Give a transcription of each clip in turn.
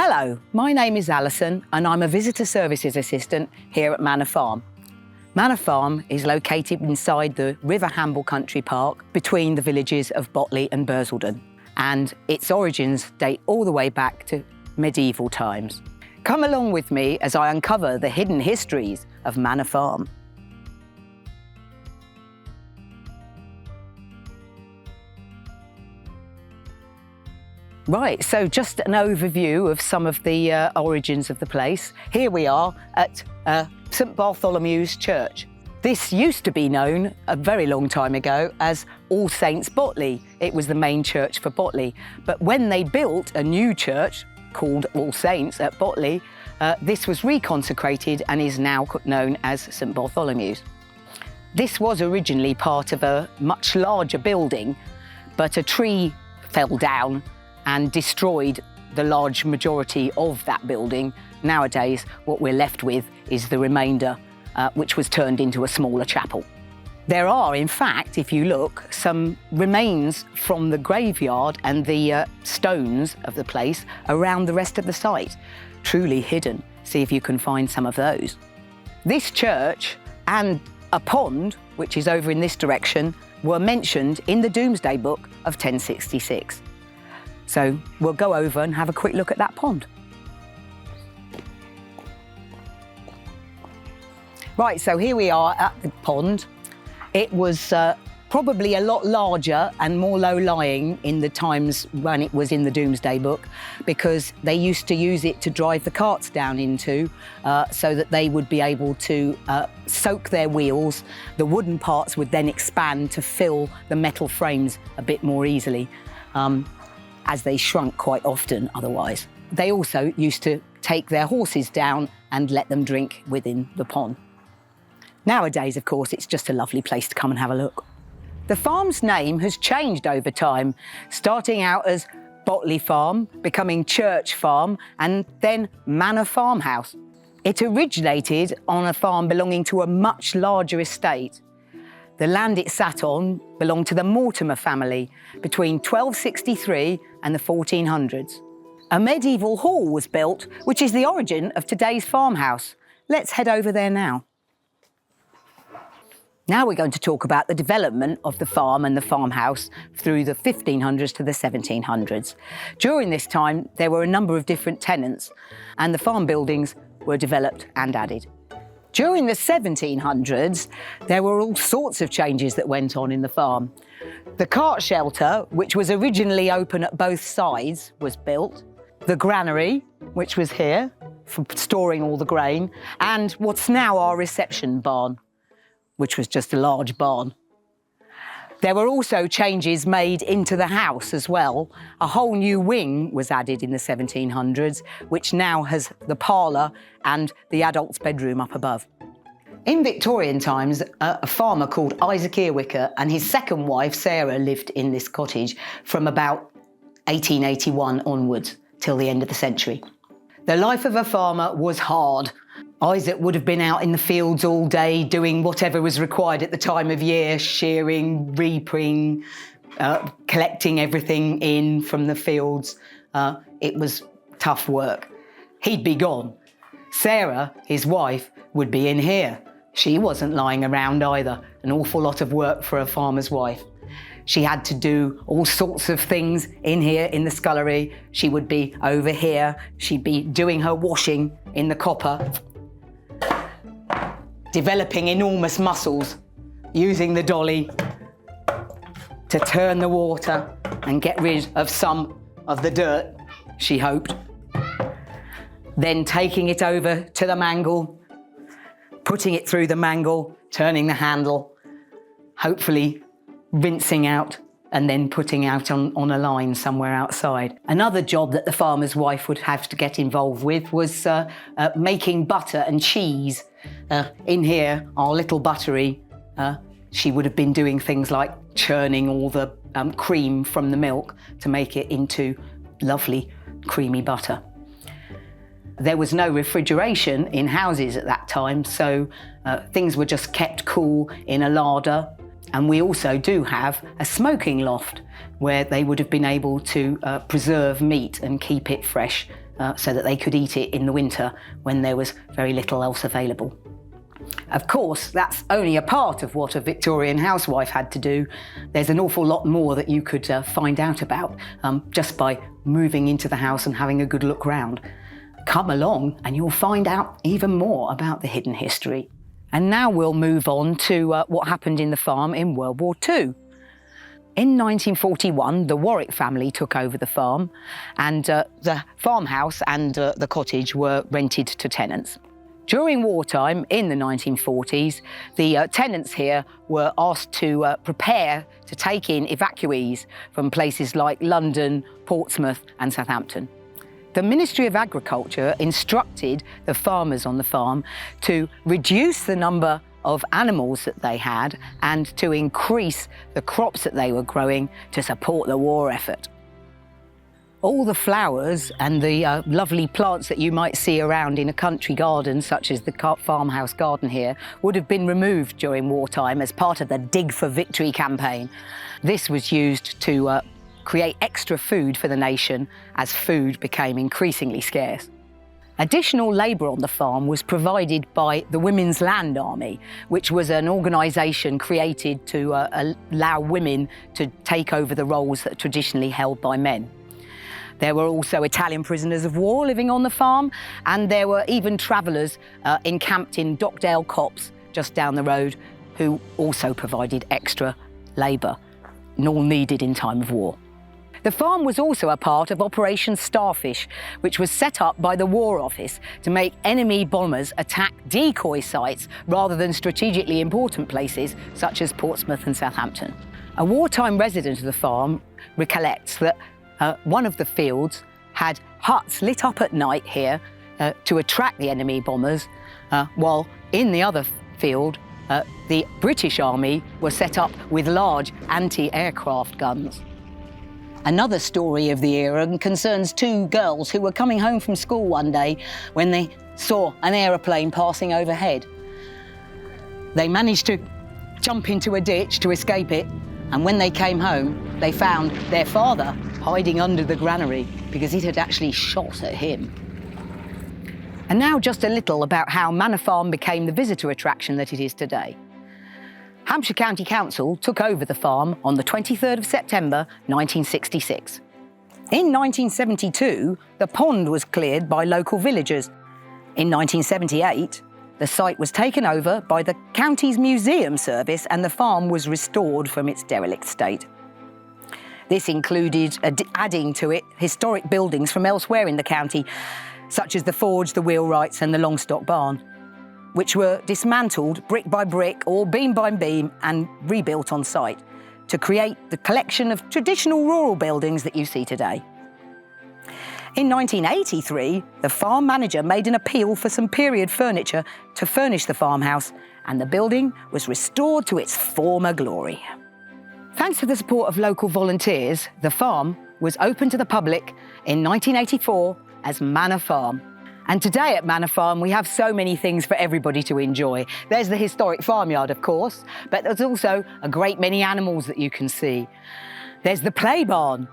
Hello, my name is Alison and I'm a visitor services assistant here at Manor Farm. Manor Farm is located inside the River Hamble Country Park between the villages of Botley and Bursledon, and its origins date all the way back to medieval times. Come along with me as I uncover the hidden histories of Manor Farm. Right, so just an overview of some of the origins of the place. Here we are at St Bartholomew's Church. This used to be known a very long time ago as All Saints Botley. It was the main church for Botley. But when they built a new church called All Saints at Botley, this was reconsecrated and is now known as St Bartholomew's. This was originally part of a much larger building, but a tree fell down and destroyed the large majority of that building. Nowadays, what we're left with is the remainder, which was turned into a smaller chapel. There are, in fact, if you look, some remains from the graveyard and the stones of the place around the rest of the site, truly hidden. See if you can find some of those. This church and a pond, which is over in this direction, were mentioned in the Domesday Book of 1066. So we'll go over and have a quick look at that pond. Right, so here we are at the pond. It was probably a lot larger and more low-lying in the times when it was in the Domesday Book, because they used to use it to drive the carts down into so that they would be able to soak their wheels. The wooden parts would then expand to fill the metal frames a bit more easily, as they shrunk quite often otherwise. They also used to take their horses down and let them drink within the pond. Nowadays, of course, it's just a lovely place to come and have a look. The farm's name has changed over time, starting out as Botley Farm, becoming Church Farm, and then Manor Farmhouse. It originated on a farm belonging to a much larger estate. The land it sat on belonged to the Mortimer family between 1263 and the 1400s. A medieval hall was built, which is the origin of today's farmhouse. Let's head over there now. Now we're going to talk about the development of the farm and the farmhouse through the 1500s to the 1700s. During this time, there were a number of different tenants and the farm buildings were developed and added. During the 1700s, there were all sorts of changes that went on in the farm. The cart shelter, which was originally open at both sides, was built. The granary, which was here for storing all the grain, and what's now our reception barn, which was just a large barn. There were also changes made into the house as well. A whole new wing was added in the 1700s, which now has the parlour and the adult's bedroom up above. In Victorian times, a farmer called Isaac Earwicker and his second wife, Sarah, lived in this cottage from about 1881 onwards till the end of the century. The life of a farmer was hard. Isaac would have been out in the fields all day doing whatever was required at the time of year, shearing, reaping, collecting everything in from the fields. It was tough work. He'd be gone. Sarah, his wife, would be in here. She wasn't lying around either. An awful lot of work for a farmer's wife. She had to do all sorts of things in here in the scullery. She would be over here. She'd be doing her washing in the copper, developing enormous muscles, using the dolly to turn the water and get rid of some of the dirt, she hoped. Then taking it over to the mangle, putting it through the mangle, turning the handle, hopefully rinsing out and then putting out on a line somewhere outside. Another job that the farmer's wife would have to get involved with was making butter and cheese. In here, our little buttery, she would have been doing things like churning all the cream from the milk to make it into lovely creamy butter. There was no refrigeration in houses at that time, so things were just kept cool in a larder. And we also do have a smoking loft where they would have been able to preserve meat and keep it fresh so that they could eat it in the winter when there was very little else available. Of course, that's only a part of what a Victorian housewife had to do. There's an awful lot more that you could find out about just by moving into the house and having a good look round. Come along and you'll find out even more about the hidden history. And now we'll move on to what happened in the farm in World War II. In 1941, the Warwick family took over the farm, and the farmhouse and the cottage were rented to tenants. During wartime, in the 1940s, the tenants here were asked to prepare to take in evacuees from places like London, Portsmouth and Southampton. The Ministry of Agriculture instructed the farmers on the farm to reduce the number of animals that they had and to increase the crops that they were growing to support the war effort. All the flowers and the lovely plants that you might see around in a country garden, such as the farmhouse garden here, would have been removed during wartime as part of the Dig for Victory campaign. This was used to create extra food for the nation as food became increasingly scarce. Additional labour on the farm was provided by the Women's Land Army, which was an organisation created to allow women to take over the roles that are traditionally held by men. There were also Italian prisoners of war living on the farm, and there were even travellers encamped in Dockdale Copse, just down the road, who also provided extra labour, all needed in time of war. The farm was also a part of Operation Starfish, which was set up by the War Office to make enemy bombers attack decoy sites rather than strategically important places such as Portsmouth and Southampton. A wartime resident of the farm recollects that one of the fields had huts lit up at night here to attract the enemy bombers, while in the other field, the British Army were set up with large anti-aircraft guns. Another story of the era concerns two girls who were coming home from school one day when they saw an aeroplane passing overhead. They managed to jump into a ditch to escape it, and when they came home, they found their father hiding under the granary because it had actually shot at him. And now just a little about how Manor Farm became the visitor attraction that it is today. Hampshire County Council took over the farm on the 23rd of September 1966. In 1972, the pond was cleared by local villagers. In 1978, the site was taken over by the county's museum service and the farm was restored from its derelict state. This included adding to it historic buildings from elsewhere in the county, such as the forge, the wheelwrights and the Longstock barn, which were dismantled brick by brick or beam by beam and rebuilt on site to create the collection of traditional rural buildings that you see today. In 1983, the farm manager made an appeal for some period furniture to furnish the farmhouse, and the building was restored to its former glory. Thanks to the support of local volunteers, the farm was opened to the public in 1984 as Manor Farm. And today at Manor Farm, we have so many things for everybody to enjoy. There's the historic farmyard, of course, but there's also a great many animals that you can see. There's the play barn,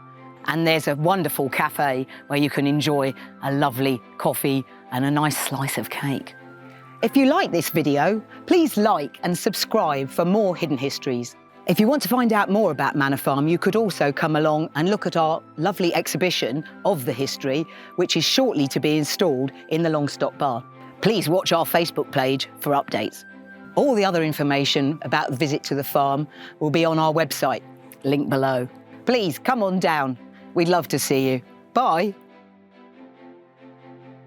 and there's a wonderful cafe where you can enjoy a lovely coffee and a nice slice of cake. If you like this video, please like and subscribe for more hidden histories. If you want to find out more about Manor Farm, you could also come along and look at our lovely exhibition of the history, which is shortly to be installed in the Longstock barn. Please watch our Facebook page for updates. All the other information about the visit to the farm will be on our website, link below. Please come on down. We'd love to see you. Bye.